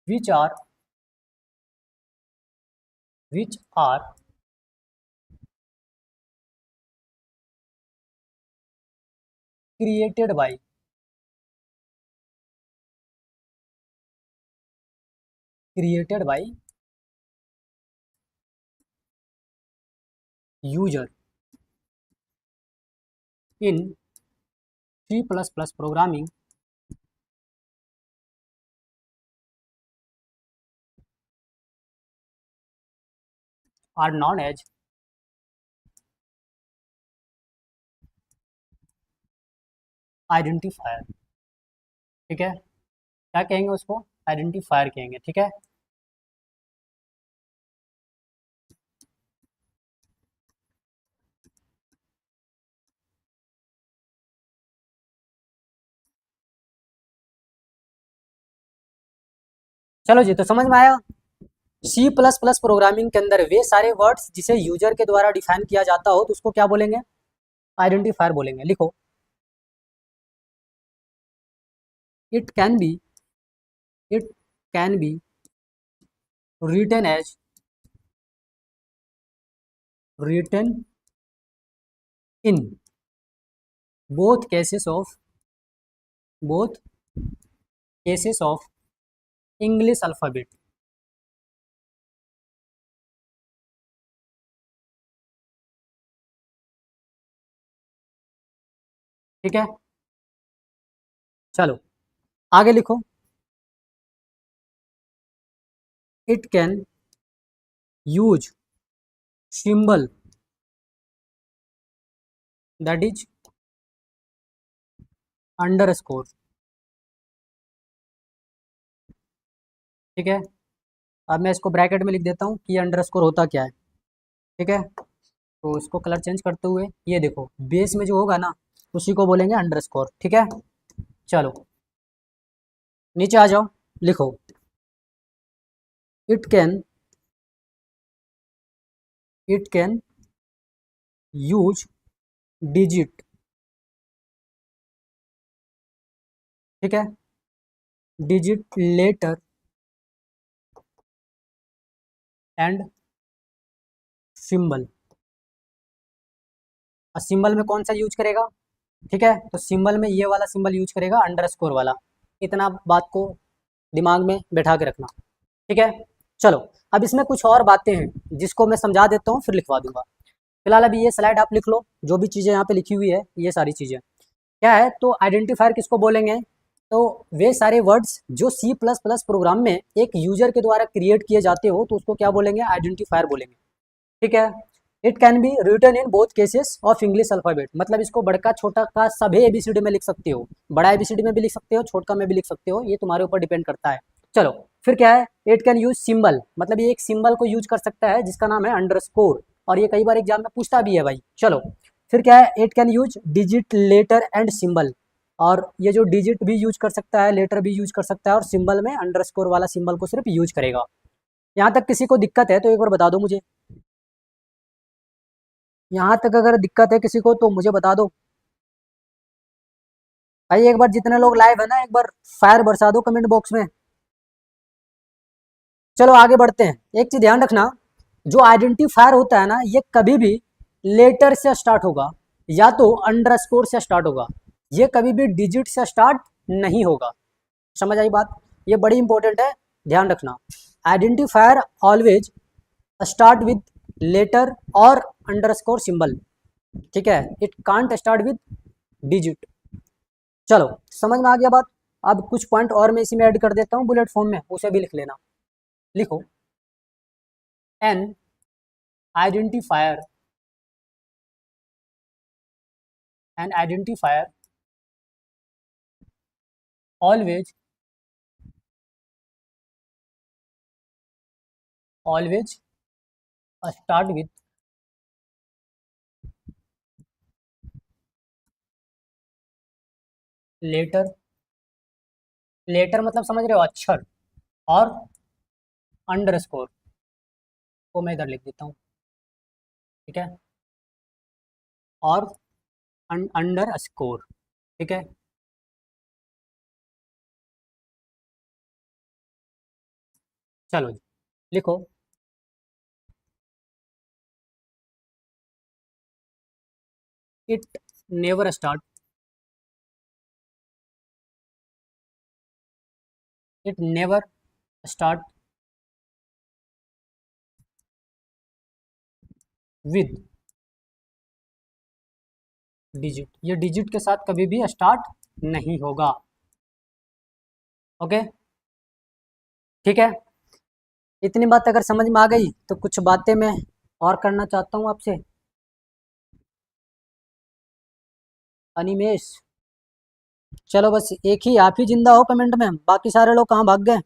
which are, which are created by, created by user in C++ programming are known as identifier, ठीक है। क्या कहेंगे उसको? आइडेंटिफायर कहेंगे, ठीक है। चलो जी, तो समझ में आया। सी प्लस प्लस प्रोग्रामिंग के अंदर वे सारे वर्ड्स जिसे यूजर के द्वारा डिफाइन किया जाता हो तो उसको क्या बोलेंगे? आइडेंटिफायर बोलेंगे। लिखो, it can B, it can B written as, written in both cases of, both cases of English alphabet, ठीक है। चलो आगे लिखो, it can use symbol that is underscore, ठीक है। अब मैं इसको ब्रैकेट में लिख देता हूँ कि अंडरस्कोर होता क्या है, ठीक है। तो इसको कलर चेंज करते हुए ये देखो, बेस में जो होगा ना उसी को बोलेंगे अंडरस्कोर, ठीक है। चलो नीचे आ जाओ, लिखो, it can, it can use digit, ठीक है, डिजिट लेटर एंड सिंबल। और सिंबल में कौन सा यूज करेगा? ठीक है, तो सिंबल में ये वाला सिंबल यूज करेगा, अंडरस्कोर वाला। इतना बात को दिमाग में बैठा के रखना, ठीक है। चलो, अब इसमें कुछ और बातें हैं जिसको मैं समझा देता हूँ फिर लिखवा दूंगा। फिलहाल अभी ये स्लाइड आप लिख लो, जो भी चीज़ें यहाँ पे लिखी हुई है ये सारी चीज़ें क्या है। तो आइडेंटिफायर किसको बोलेंगे? तो वे सारे वर्ड्स जो C++ प्रोग्राम में एक यूजर के द्वारा क्रिएट किए जाते हो तो उसको क्या बोलेंगे? आइडेंटिफायर बोलेंगे, ठीक है। It can be written in both cases of English alphabet, मतलब इसको बड़का छोटा का सभी ABCD में लिख सकते हो, बड़ा ABCD में भी लिख सकते हो, छोटा में भी लिख सकते हो, ये तुम्हारे ऊपर डिपेंड करता है। चलो फिर क्या है? इट कैन यूज सिंबल, मतलब ये एक सिंबल को यूज कर सकता है जिसका नाम है अंडरस्कोर, और ये कई बार एग्जाम में पूछता भी है भाई। चलो फिर क्या है? It can use digit letter and symbol, और ये जो डिजिट भी यूज कर सकता है, लेटर भी यूज कर सकता है, और सिंबल में अंडरस्कोर वाला सिंबल को सिर्फ यूज करेगा। यहाँ तक किसी को दिक्कत है तो एक बार बता दो मुझे। यहाँ तक अगर दिक्कत है किसी को तो मुझे बता दो भाई। एक बार जितने लोग लाइव है ना, एक बार फायर बरसा दो कमेंट बॉक्स में। चलो आगे बढ़ते हैं। एक चीज ध्यान रखना, जो आइडेंटिफायर होता है ना, ये कभी भी लेटर से स्टार्ट होगा या तो अंडरस्कोर से स्टार्ट होगा। ये कभी भी डिजिट से स्टार्ट नहीं होगा। समझ आई बात? ये बड़ी इंपॉर्टेंट है, ध्यान रखना। Identifier always start with letter और अंडरस्कोर सिंबल, ठीक है। It can't start with digit. चलो समझ में आ गया बात। अब कुछ पॉइंट और मैं इसी में ऐड कर देता हूँ बुलेट फॉर्म में, उसे भी लिख लेना। लिखो, an identifier, an identifier always always start with letter, letter मतलब समझ रहे हो, अक्षर, और अंडरस्कोर को मैं इधर लिख देता हूँ, ठीक है, और अंडर स्कोर, ठीक है। चलो जी, लिखो, it never start, it never start with digit. ये डिजिट के साथ कभी भी स्टार्ट नहीं होगा। ओके, ठीक है। इतनी बात अगर समझ में आ गई तो कुछ बातें मैं और करना चाहता हूँ आपसे। अनिमेश, चलो बस एक ही आप ही जिंदा हो कमेंट में, बाकी सारे लोग कहाँ भाग गए।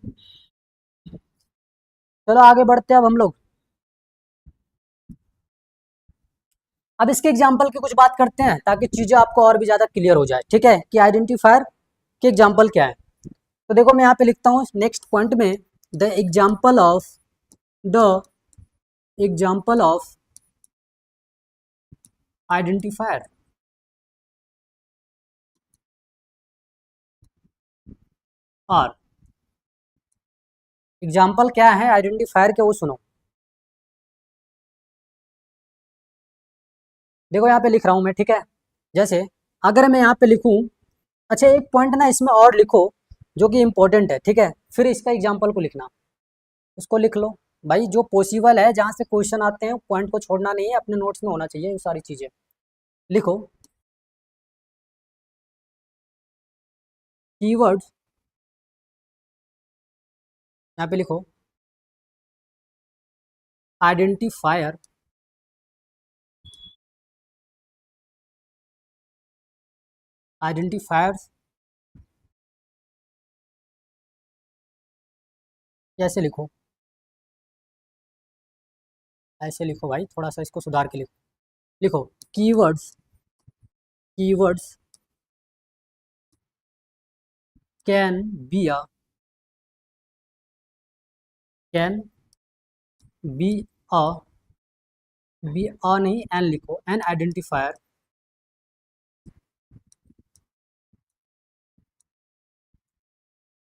चलो आगे बढ़ते हैं अब हम लोग। अब इसके एग्जाम्पल की कुछ बात करते हैं ताकि चीजें आपको और भी ज्यादा क्लियर हो जाए, ठीक है, कि आइडेंटिफायर के एग्जाम्पल क्या है। तो देखो मैं यहाँ पे लिखता हूँ नेक्स्ट पॉइंट में, the example of, the example of identifier are. Example क्या है आइडेंटिफायर के, वो सुनो। देखो यहाँ पे लिख रहा हूँ मैं, ठीक है। जैसे अगर मैं यहाँ पे लिखूँ, अच्छा एक पॉइंट ना इसमें और लिखो जो कि इम्पोर्टेंट है, ठीक है, फिर इसका एग्जाम्पल को लिखना, उसको लिख लो भाई। जो पॉसिबल है, जहाँ से क्वेश्चन आते हैं पॉइंट को छोड़ना नहीं है, अपने नोट्स में होना चाहिए ये सारी चीज़ें। लिखो, कीवर्ड्स, यहाँ पे लिखो, आइडेंटिफायर, आइडेंटिफायर्स, ऐसे लिखो, ऐसे लिखो भाई, थोड़ा सा इसको सुधार के लिखो। लिखो, keywords, keywords can be a, can be a, be a नहीं, एन लिखो, an identifier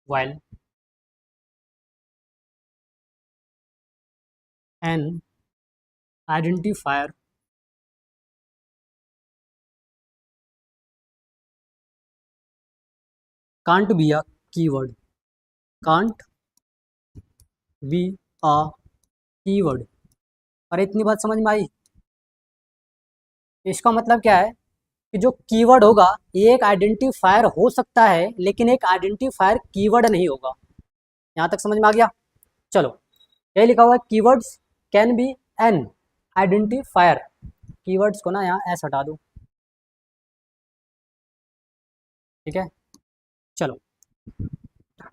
while an identifier can't be a keyword, can't be a keyword। और इतनी बात समझ में आई? इसका मतलब क्या है कि जो कीवर्ड होगा ये एक आइडेंटिफायर हो सकता है, लेकिन एक आइडेंटिफायर कीवर्ड नहीं होगा। यहाँ तक समझ में आ गया? चलो, ये लिखा हुआ है, keywords can be N identifier. Keywords को ना यहाँ एस हटा दो, ठीक है। चलो,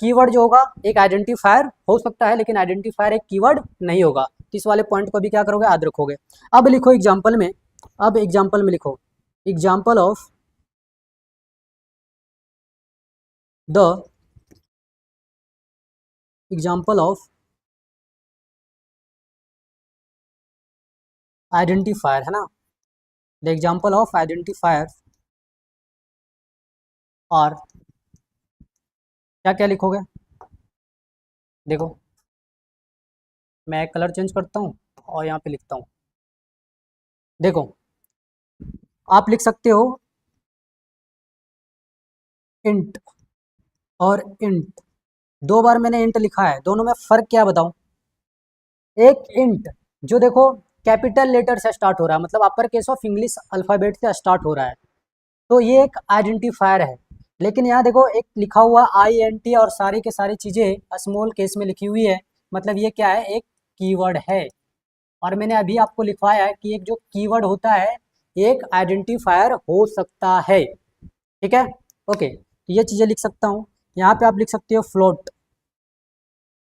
कीवर्ड जो होगा एक आइडेंटिफायर हो सकता है, लेकिन आइडेंटिफायर एक कीवर्ड नहीं होगा। तो इस वाले पॉइंट को भी क्या करोगे, याद रखोगे। अब लिखो एग्जाम्पल में, अब एग्जाम्पल में लिखो, example of the, example of identifier है ना, द एग्जाम्पल ऑफ आइडेंटिफायर। और क्या क्या लिखोगे, देखो मैं कलर चेंज करता हूँ और यहाँ पे लिखता हूँ। देखो आप लिख सकते हो इंट और इंट, दो बार मैंने इंट लिखा है, दोनों में फ़र्क क्या बताऊँ। एक इंट जो देखो कैपिटल लेटर से स्टार्ट हो रहा है, मतलब अपर केस ऑफ इंग्लिश अल्फ़ाबेट से स्टार्ट हो रहा है, तो ये एक आइडेंटिफायर है। लेकिन यहाँ देखो एक लिखा हुआ INT और सारी के सारी चीज़ें स्मॉल केस में लिखी हुई है, मतलब ये क्या है, एक कीवर्ड है। और मैंने अभी आपको लिखवाया है कि एक जो कीवर्ड होता है एक आइडेंटिफायर हो सकता है, ठीक है। ओके, तो ये चीज़ें लिख सकता हूँ। यहाँ पे आप लिख सकते हो फ्लोट,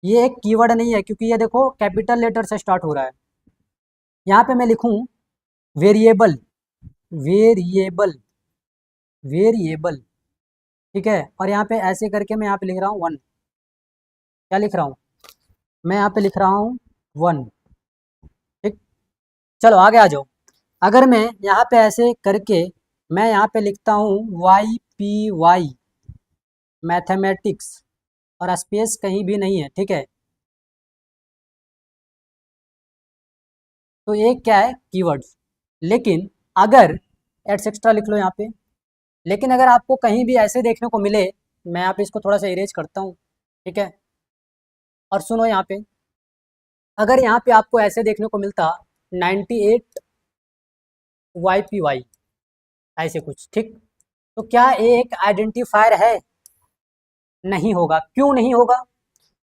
ये एक कीवर्ड नहीं है क्योंकि ये देखो कैपिटल लेटर से स्टार्ट हो रहा है। यहाँ पे मैं लिखूँ वेरिएबल, वेरिएबल, वेरिएबल, ठीक है। और यहाँ पे ऐसे करके मैं यहाँ पे लिख रहा हूँ 1, क्या लिख रहा हूँ, मैं यहाँ पे लिख रहा हूँ 1, ठीक। चलो आगे आ जाओ। अगर मैं यहाँ पे ऐसे करके मैं यहाँ पे लिखता हूँ YPY मैथमेटिक्स और स्पेस कहीं भी नहीं है, ठीक है, तो ये क्या है, कीवर्ड्स। लेकिन अगर एटसेट्रा लिख लो यहाँ पे, लेकिन अगर आपको कहीं भी ऐसे देखने को मिले, मैं यहाँ पे इसको थोड़ा सा इरेज करता हूँ, ठीक है। और सुनो यहाँ पे, अगर यहाँ पे आपको ऐसे देखने को मिलता 98 YPY ऐसे कुछ, ठीक, तो क्या ये एक आइडेंटिफायर है, नहीं होगा। क्यों नहीं होगा,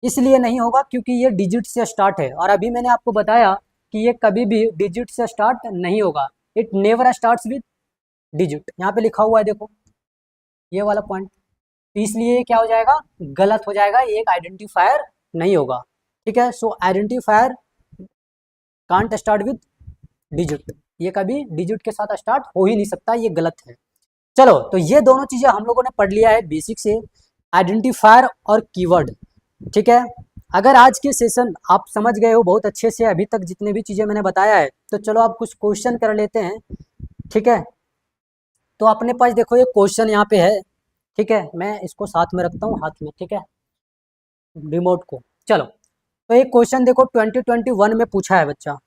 इसलिए नहीं होगा क्योंकि ये डिजिट से स्टार्ट है, और अभी मैंने आपको बताया कि ये कभी भी डिजिट से स्टार्ट नहीं होगा, it never starts with digit, यहाँ पे लिखा हुआ है देखो ये वाला पॉइंट, तो इसलिए क्या हो जाएगा, गलत हो जाएगा, ये एक आइडेंटिफायर नहीं होगा, ठीक है। So identifier can't start with digit, ये कभी डिजिट के साथ स्टार्ट हो ही नहीं सकता, ये गलत है। चलो, तो ये दोनों चीजें हम लोगों ने पढ़ लिया है बेसिक से, आइडेंटिफायर और कीवर्ड, ठीक है। अगर आज के सेशन आप समझ गए हो बहुत अच्छे से, अभी तक जितने भी चीजें मैंने बताया है, तो चलो आप कुछ क्वेश्चन कर लेते हैं, ठीक है। तो अपने पास देखो ये क्वेश्चन यहाँ पे है, ठीक है, मैं इसको साथ में रखता हूँ हाथ में, ठीक है, रिमोट को। चलो, तो एक क्वेश्चन देखो 2021 में पूछा है बच्चा,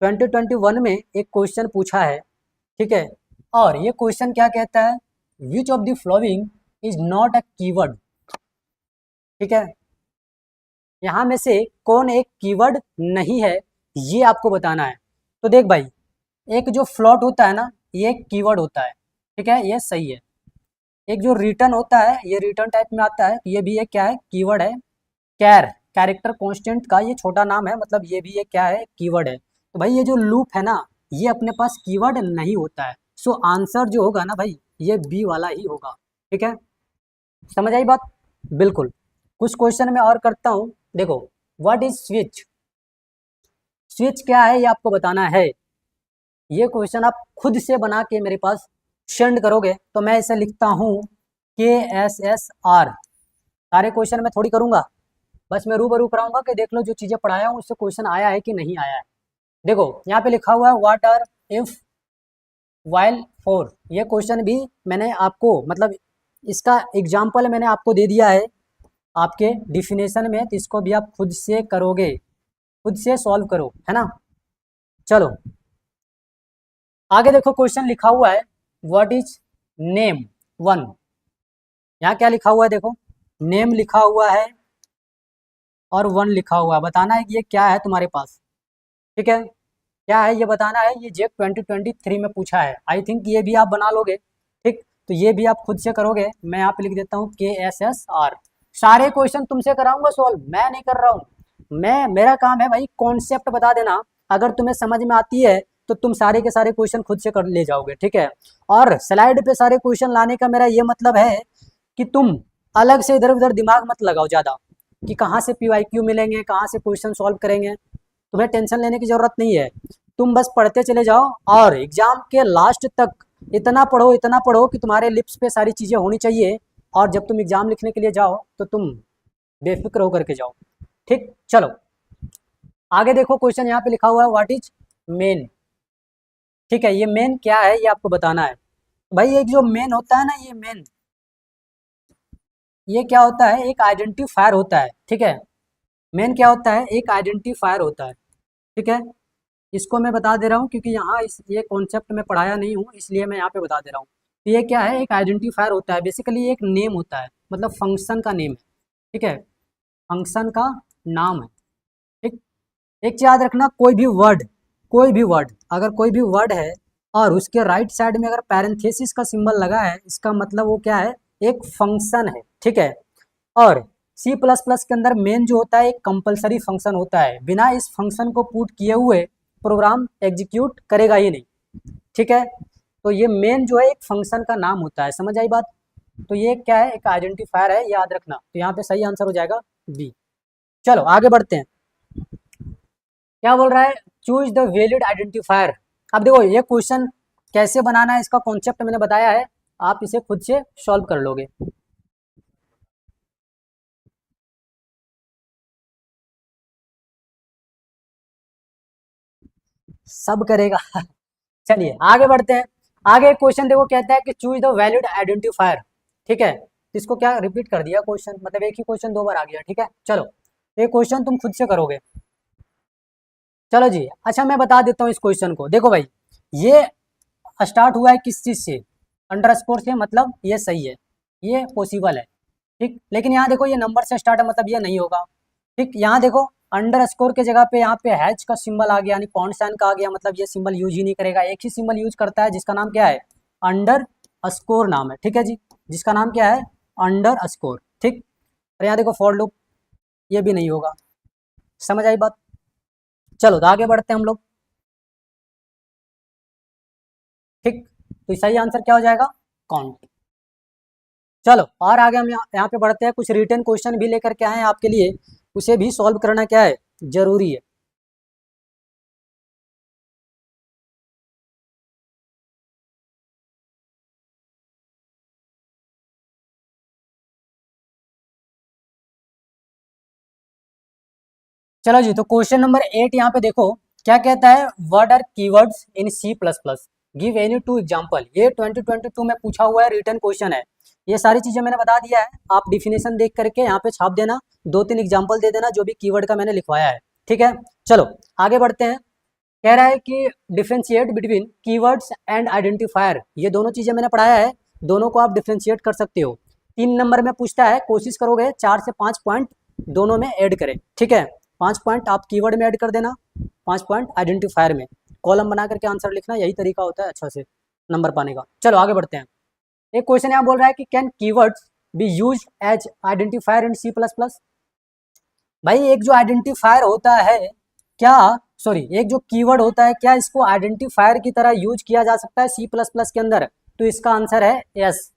2021 में एक क्वेश्चन पूछा है, ठीक है। और ये क्वेश्चन क्या कहता है, which of the following is not a keyword, ठीक है, यहाँ में से कौन एक कीवर्ड नहीं है, ये आपको बताना है। तो देख भाई, एक जो फ्लॉट होता है ना, ये एक कीवर्ड होता है, ठीक है, ये सही है। एक जो रिटर्न होता है, ये रिटर्न टाइप में आता है, ये भी एक क्या है, कीवर्ड है। कैरेक्टर कांस्टेंट का ये छोटा नाम है, मतलब ये भी एक क्या है, कीवर्ड है। तो भाई ये जो लूप है ना, ये अपने पास कीवर्ड नहीं होता है। सो आंसर जो होगा ना भाई, ये बी वाला ही होगा, ठीक है, समझ आई बात, बिल्कुल। कुछ क्वेश्चन मैं और करता हूँ, देखो व्हाट इज स्विच, स्विच क्या है ये आपको बताना है। ये क्वेश्चन आप खुद से बना के मेरे पास सेंड करोगे, तो मैं इसे लिखता हूँ KSSR, सारे क्वेश्चन मैं थोड़ी करूँगा, बस मैं रूबरू कराऊंगा कि देख लो जो चीज़ें पढ़ाया हूँ उससे क्वेश्चन आया है कि नहीं आया है। देखो यहाँ पे लिखा हुआ है what are if while for, ये क्वेश्चन भी मैंने आपको, मतलब इसका एग्जाम्पल मैंने आपको दे दिया है आपके डिफिनेशन में, तो इसको भी आप खुद से करोगे, खुद से सॉल्व करो, है ना। चलो आगे देखो, क्वेश्चन लिखा हुआ है व्हाट इज नेम वन, यहाँ क्या लिखा हुआ है, देखो नेम लिखा हुआ है और वन लिखा हुआ है, बताना है कि ये क्या है तुम्हारे पास, ठीक है, क्या है ये बताना है। ये जेक 2023 में पूछा है, आई थिंक ये भी आप बना लोगे, ठीक, तो ये भी आप खुद से करोगे। मैं यहाँ पे लिख देता हूँ KSSR, सारे क्वेश्चन तुमसे कराऊंगा सॉल्व, मैं नहीं कर रहा हूँ, मेरा काम है भाई कॉन्सेप्ट बता देना, अगर तुम्हें समझ में आती है तो तुम सारे के सारे क्वेश्चन खुद से कर ले जाओगे, ठीक है। और स्लाइड पे सारे क्वेश्चन लाने का मेरा ये मतलब है कि तुम अलग से इधर उधर दिमाग मत लगाओ ज़्यादा, कि कहाँ से PYQ मिलेंगे, कहाँ से क्वेश्चन सॉल्व करेंगे, तुम्हें टेंशन लेने की ज़रूरत नहीं है। तुम बस पढ़ते चले जाओ और एग्जाम के लास्ट तक इतना पढ़ो, इतना पढ़ो कि तुम्हारे लिप्स पे सारी चीज़ें होनी चाहिए, और जब तुम एग्जाम लिखने के लिए जाओ तो तुम बेफिक्र होकर के जाओ, ठीक। चलो आगे देखो, क्वेश्चन यहाँ पे लिखा हुआ है व्हाट इज मेन, ठीक है, ये मेन क्या है ये आपको बताना है। भाई एक जो मेन होता है ना, ये मेन, ये क्या होता है, एक आइडेंटिफायर होता है। ठीक है, मेन क्या होता है, एक आइडेंटिफायर होता है। ठीक है, इसको मैं बता दे रहा हूँ क्योंकि यहाँ इस ये कॉन्सेप्ट में पढ़ाया नहीं हूँ, इसलिए मैं यहाँ पे बता दे रहा हूँ। तो ये क्या है, एक आइडेंटिफायर होता है, बेसिकली एक नेम होता है, मतलब फंक्शन का नेम है। ठीक है, फंक्शन का नाम है। ठीक, एक चीज याद रखना, कोई भी वर्ड, अगर कोई भी वर्ड है और उसके राइट साइड में अगर पैरेंथेसिस का सिंबल लगा है, इसका मतलब वो क्या है, एक फंक्शन है। ठीक है, और सी प्लस प्लस के अंदर मेन जो होता है एक कंपलसरी फंक्शन होता है, बिना इस फंक्शन को पुट किए हुए प्रोग्राम एग्जीक्यूट करेगा ही नहीं। ठीक है, तो ये मेन जो है एक फंक्शन का नाम होता है, समझ आई बात। तो ये क्या है, एक आइडेंटिफायर है, याद रखना। तो यहाँ पे सही आंसर हो जाएगा बी। चलो आगे बढ़ते हैं, क्या बोल रहा है, चूज द वैलिड आइडेंटिफायर। अब देखो ये क्वेश्चन कैसे बनाना है, इसका कॉन्सेप्ट मैंने बताया है, आप इसे खुद से सॉल्व कर लोगे। सब करेगा। चलिए आगे बढ़ते हैं। आगे एक क्वेश्चन देखो, कहता है कि चूज द वैलिड आइडेंटिफायर। ठीक है, इसको क्या रिपीट कर दिया क्वेश्चन, मतलब एक ही क्वेश्चन दो बार आ गया। ठीक है, चलो ये क्वेश्चन तुम खुद से करोगे। चलो जी, अच्छा मैं बता देता हूँ इस क्वेश्चन को। देखो भाई, ये स्टार्ट हुआ है किस चीज़ से, अंडर स्कोर से, मतलब ये सही है, ये पॉसिबल है। ठीक, लेकिन यहाँ देखो ये नंबर से स्टार्ट है, मतलब ये नहीं होगा। ठीक, यहाँ देखो अंडर स्कोर के जगह पे यहाँ पे हैच का सिंबल आ गया, यानी पॉइंट साइन का आ गया, मतलब ये सिंबल यूज ही नहीं करेगा। एक ही सिंबल यूज करता है जिसका नाम क्या है, अंडर स्कोर नाम है। ठीक है जी, जिसका नाम क्या है, अंडर स्कोर। ठीक, और यहाँ देखो फॉर लूप, ये भी नहीं होगा। समझ आई बात। चलो तो आगे बढ़ते हैं हम लोग। ठीक, तो सही आंसर क्या हो जाएगा, काउंट। चलो और आगे हम यहाँ पे बढ़ते हैं, कुछ रिटर्न क्वेश्चन भी लेकर के आए हैं आपके लिए, उसे भी सॉल्व करना क्या है, जरूरी है। चलो जी, तो क्वेश्चन नंबर 8 यहाँ पे देखो क्या कहता है, what are keywords in C plus plus, give any two example. ये 2022 में पूछा हुआ है, रिटर्न क्वेश्चन है। ये सारी चीजें मैंने बता दिया है, आप डिफिनेशन देख करके यहाँ पे छाप देना, दो तीन एग्जाम्पल दे देना जो भी कीवर्ड का मैंने लिखवाया है। ठीक है, चलो आगे बढ़ते हैं। कह रहा है कि differentiate between keywords and identifier, ये दोनों चीजें मैंने पढ़ाया है, दोनों को आप डिफ्रेंशिएट कर सकते हो। 3 नंबर में पूछता है, कोशिश करोगे 4 से 5 पॉइंट दोनों में ऐड करें। ठीक है, 5 पॉइंट आप कीवर्ड में ऐड कर देना, 5 पॉइंट आइडेंटिफायर में, कॉलम बना करके आंसर लिखना, यही तरीका होता है अच्छा से नंबर पाने का। चलो आगे बढ़ते हैं। एक क्वेश्चन यहाँ बोल रहा है कि can keywords be use as identifier in C plus plus. भाई एक जो आइडेंटिफायर होता है, क्या, सॉरी, एक जो कीवर्ड होता है, क्या इसको आइडेंटिफायर की तरह यूज किया जा सकता है सी प्लस प्लस के अंदर। तो इसका आंसर है यस।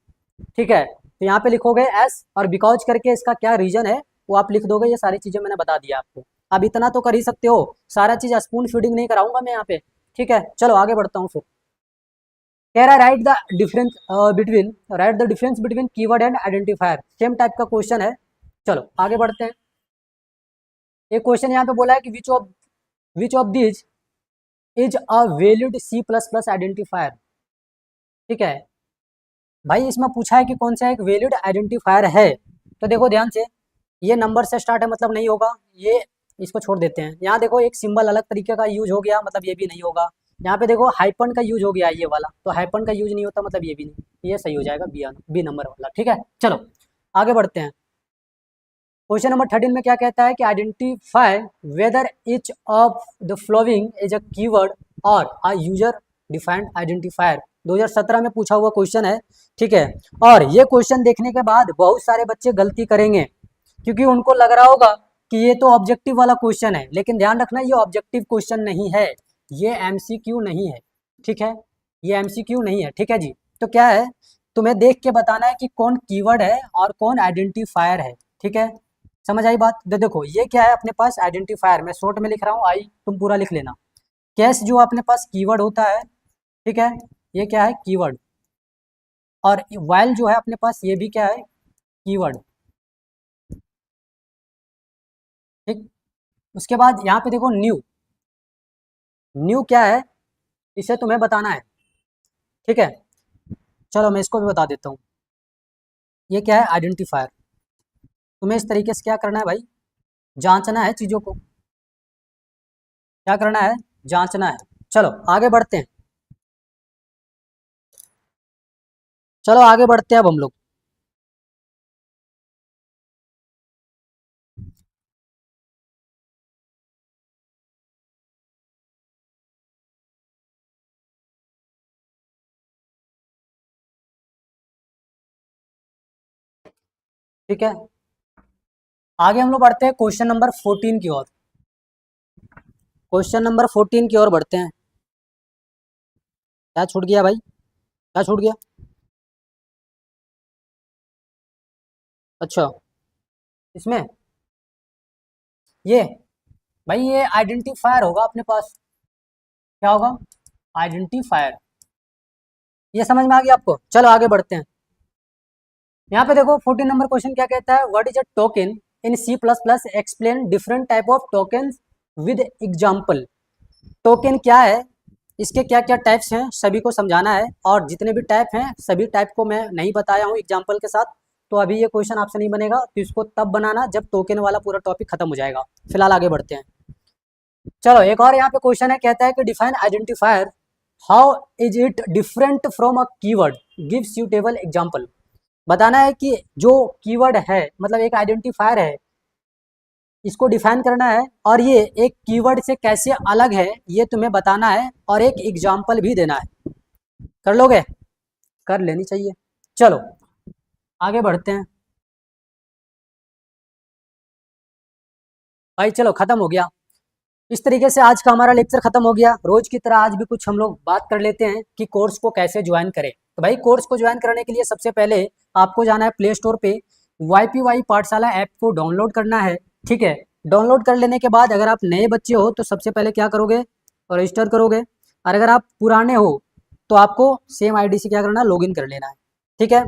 ठीक है, तो यहाँ पे लिखोगे एस और बिकॉज करके इसका क्या रीजन है वो आप लिख दोगे। ये सारी चीजें मैंने बता दिया आपको, अब इतना तो कर ही सकते हो, सारा चीज स्पून फीडिंग नहीं कराऊंगा मैं यहाँ पे। ठीक है, चलो आगे बढ़ता हूँ फिर। कह रहा है right the difference between, right the difference between keyword and identifier, same type का क्वेश्चन है। चलो आगे बढ़ते हैं। एक क्वेश्चन यहाँ पे बोला है कि which of this is a valid C plus plus identifier. ठीक है, भाई इसमें पूछा है कि कौन सा एक वैलिड आइडेंटिफायर है। तो देखो ध्यान से, ये नंबर से स्टार्ट है, मतलब नहीं होगा, ये इसको छोड़ देते हैं। यहाँ देखो एक सिंबल अलग तरीके का यूज हो गया, मतलब ये भी नहीं होगा। यहाँ पे देखो हाइपन का यूज हो गया ये वाला, तो हाइपन का यूज नहीं होता, मतलब ये भी नहीं, ये सही हो जाएगा बी, बी नंबर वाला। ठीक है, चलो आगे बढ़ते हैं। क्वेश्चन नंबर 13 में क्या कहता है कि identify whether each of the following is a keyword और अ यूजर डिफाइंड आइडेंटिफायर। 2017 में पूछा हुआ क्वेश्चन है। ठीक है, और ये क्वेश्चन देखने के बाद बहुत सारे बच्चे गलती करेंगे, क्योंकि उनको लग रहा होगा कि ये तो ऑब्जेक्टिव वाला क्वेश्चन है, लेकिन ध्यान रखना ये ऑब्जेक्टिव क्वेश्चन नहीं है, ये एमसीक्यू नहीं है। ठीक है, ये एमसीक्यू नहीं है। ठीक है जी, तो क्या है, तुम्हें देख के बताना है कि कौन कीवर्ड है और कौन आइडेंटिफायर है। ठीक है, समझ आई बात। देखो ये क्या है, अपने पास आइडेंटिफायर, मैं शॉर्ट में लिख रहा हूँ आई, तुम पूरा लिख लेना। कैश जो अपने पास कीवर्ड होता है, ठीक है, ये क्या है, कीवर्ड। और वाइल जो है अपने पास, ये भी क्या है, कीवर्ड। ठीक, उसके बाद यहाँ पे देखो न्यू, न्यू क्या है, इसे तुम्हें बताना है, ठीक है। चलो मैं इसको भी बता देता हूँ। ये क्या है, आइडेंटिफायर। तुम्हें इस तरीके से क्या करना है भाई, जांचना है चीज़ों को, क्या करना है, जांचना है। चलो आगे बढ़ते हैं, चलो आगे बढ़ते हैं अब हम लोग। ठीक है, आगे हम लोग बढ़ते हैं क्वेश्चन नंबर 14 की ओर। क्वेश्चन नंबर 14 की ओर बढ़ते हैं। क्या छूट गया भाई, क्या छूट गया? अच्छा, इसमें ये भाई ये आइडेंटिफायर होगा अपने पास। क्या होगा, आइडेंटिफायर। ये समझ में आ गया आपको? चलो आगे बढ़ते हैं। यहाँ पे देखो 14 नंबर क्वेश्चन क्या कहता है, what is a token in C plus plus, explain different type of token with example. Token क्या है, इसके क्या क्या टाइप्स हैं, सभी को समझाना है। और जितने भी टाइप हैं सभी टाइप को मैं नहीं बताया हूँ एग्जाम्पल के साथ, तो अभी ये क्वेश्चन आपसे नहीं बनेगा, तो इसको तब बनाना जब टोकन वाला पूरा टॉपिक खत्म हो जाएगा। फिलहाल आगे बढ़ते हैं। चलो एक और यहाँ पे क्वेश्चन है, कहता है कि define identifier, how is it different from a keyword, give suitable example. बताना है कि जो कीवर्ड है, मतलब एक आइडेंटिफायर है, इसको डिफाइन करना है और ये एक कीवर्ड से कैसे अलग है ये तुम्हें बताना है, और एक एग्जाम्पल भी देना है। कर लोगे? कर लेनी चाहिए। चलो आगे बढ़ते हैं भाई। चलो खत्म हो गया, इस तरीके से आज का हमारा लेक्चर खत्म हो गया। रोज की तरह आज भी कुछ हम लोग बात कर लेते हैं कि कोर्स को कैसे ज्वाइन करें। तो भाई कोर्स को ज्वाइन करने के लिए सबसे पहले आपको जाना है प्ले स्टोर पे, YPY पाठशाला ऐप को डाउनलोड करना है, ठीक है। डाउनलोड कर लेने के बाद अगर आप नए बच्चे हो तो सबसे पहले क्या करोगे, रजिस्टर करोगे। और अगर आप पुराने हो तो आपको सेम आईडी से क्या करना है, लॉगिन कर लेना है, ठीक है।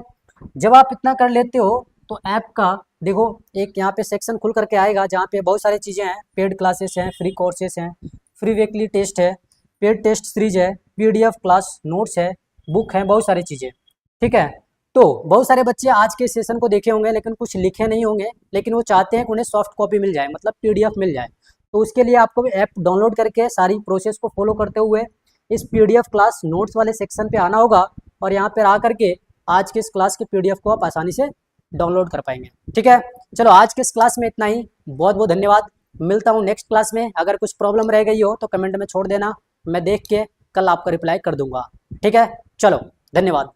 जब आप इतना कर लेते हो तो ऐप का देखो एक यहाँ पे सेक्शन खुल करके आएगा जहाँ पे बहुत सारी चीज़ें हैं, पेड क्लासेस हैं, फ्री कोर्सेस हैं, फ्री वीकली टेस्ट है, पेड टेस्ट सीरीज है, PDF क्लास नोट्स है, बुक है, बहुत सारी चीज़ें, ठीक है। तो बहुत सारे बच्चे आज के सेशन को देखे होंगे लेकिन कुछ लिखे नहीं होंगे, लेकिन वो चाहते हैं कि उन्हें सॉफ्ट कॉपी मिल जाए, मतलब PDF मिल जाए। तो उसके लिए आपको ऐप डाउनलोड करके सारी प्रोसेस को फॉलो करते हुए इस PDF क्लास नोट्स वाले सेक्शन पे आना होगा, और यहाँ पर आ करके आज के इस क्लास के PDF को आप आसानी से डाउनलोड कर पाएंगे, ठीक है। चलो आज के इस क्लास में इतना ही, बहुत बहुत धन्यवाद। मिलता हूँ नेक्स्ट क्लास में। अगर कुछ प्रॉब्लम रह गई हो तो कमेंट में छोड़ देना, मैं देख के कल आपका रिप्लाई कर दूंगा, ठीक है। चलो धन्यवाद।